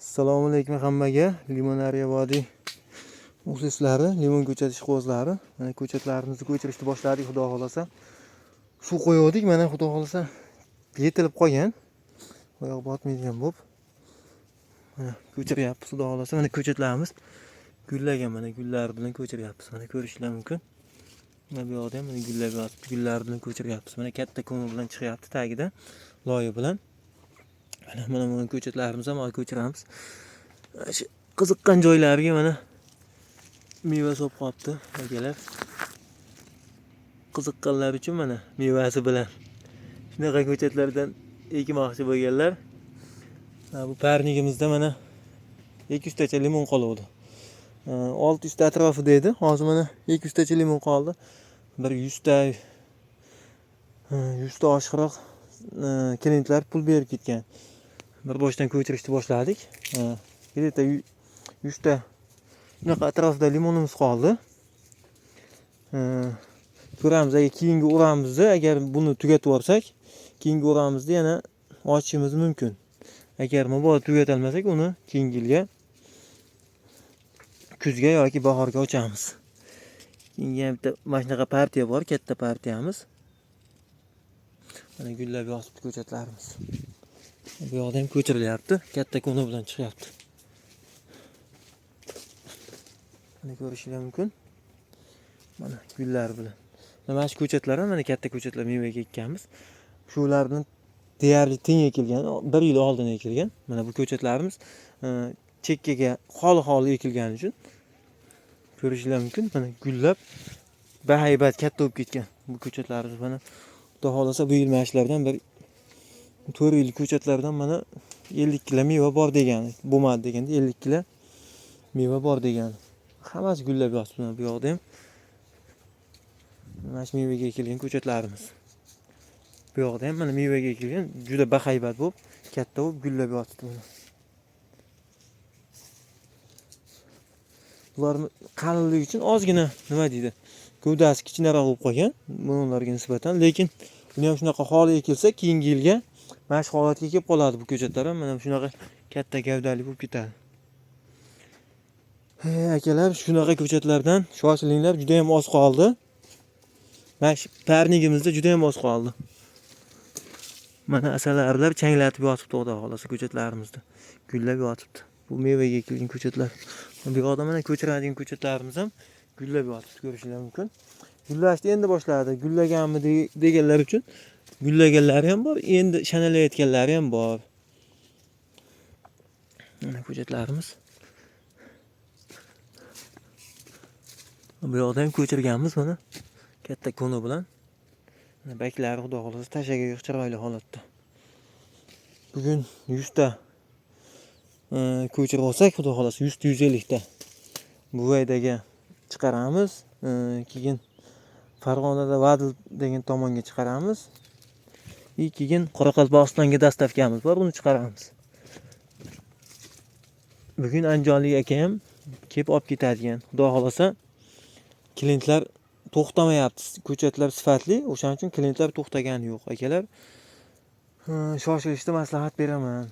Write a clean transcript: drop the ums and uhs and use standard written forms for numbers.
Assalomu alaykum hammaga. Limonariya vodiy muxlislari, limon ko'chatish qo'zlari. Mana ko'chatlarimizni ko'chirishni boshladik, xudo xolasa. Suv qo'ydik, mana xudo xolasa yetilib qolgan. Oyoq botmaydigan bo'lib. Mana ko'chiryapmiz, xudo xolasa. Mana ko'chatlarimiz gullagan, mana gullar bilan ko'chiryapmiz. Mana ko'rishlar mumkin. Mana bu yoqda ham mana gullar bor, gullar bilan ko'chiryapmiz. Mana katta ko'mir bilan chiqyapti tagida, loyi bilan. Mana ko'chatlarimizni ham ko'chiramiz. Shu qiziqqan joylariga mana meva solib qolibdi akalar. Qiziqqanlar uchun mana mevasi bilan shunaqa ko'chatlardan ekmoqchi bo'lganlar. Bu parnigimizda mana 200 tacha limon qoldi. 600 ta atrofida edi. Hozir mana 200 tacha limon qoldi. Bir 100 ta oshiqroq klientlar pul berib ketgan. Bir boshdan ko'chirishni boshladik. Где-то 100 ta shunaqa atrofida limonimiz qoldi. Ko'ramiz, agar keyingi o'ramizda agar buni tugatib olsak, keyingi o'ramizda yana ochishimiz mumkin. Agar mabodo tugatalmasak, uni keyingi yilga kuzga yoki bahorga ochamiz. Keyingi bitta mana shunaqa partiya bor, katta partiyamiz. Mana gullab yotibdi ko'chatlarimiz. Bu yoqda ham ko'chirilyapti, katta ko'na bilan chiqyapti. Mana ko'rishingiz mumkin. Mana gullar bilan. Mana shu ko'chatlar ham mana katta ko'chatlar mevaga ekkanmiz. Shular bilan deyarli teng ekilgan, 1 yil oldin ekilgan. Mana bu ko'chatlarimiz chekkaga xoli ekilgani uchun ko'rishingiz mumkin. Mana gullab bahaybat katta bo'lib ketgan bu ko'chatlarimiz. Mana xudo xolasa bu yil mashlardan bir 4 yil ko'chatlardan mana 50 kilo meva bor degani, bo'lmadi deganda 50 kilo meva bor degani. Hammasi gullab yotibdi bu yoqda ham. Mana shu mevaga ekilgan ko'chatlarimiz. Bu yoqda ham mana mevaga ekilgan, juda bahaybat bo'lib, katta bo'lib gullab yotibdi buni. Bular qalinligi uchun ozgina nima deydi? Gavdasi kichikroq bo'lib qolgan bunlarga nisbatan, lekin buni ham shunaqa holi ekilsa, keyingi yilga mana shu holatga kelib qoladi bu ko'chatlar ham mana shunaqa katta gavdali bo'lib ketadi. Akalar, shunaqa ko'chatlardan shoshilinglar, juda ham oz qoldi. Mana shu parnigimizda juda ham oz qoldi. Mana asalarilar changlatib yotibdi, xudo xolasa ko'chatlarimizda. Gullab yotibdi. Bu mevaga ekilgan ko'chatlar. Bu yoqda mana ko'chiradigan ko'chatlarimiz ham gullab yotibdi, ko'rishingiz mumkin. Gullashni endi boshladi. Gullaganmi deganlar uchun gullaganlari ham bor, endi shanalayotganlari ham bor. Mana ko'chatlarimiz. Bu yoqda ham ko'chirganmiz mana katta ko'na bilan. Mana baklari xudo xolasa tashaga yo'q, chiroyli holatda. Bugun 100 ta ko'chirib olsak, xudo xolasa 100-150 ta bu vaydagi chiqaramiz. Keyin Farg'onada Vadil degan tomonga chiqaramiz. Keyin Qoraqalpog'istonga dastavkamiz bor, uni chiqaramiz. Bugun andijonlik aka ham kelib olib ketadigan. Xudo xolasa klientlar to'xtamayapti. Ko'chatlar sifatli, o'shaning uchun klientlar to'xtagani yo'q akalar. Shoshilishni maslahat beraman.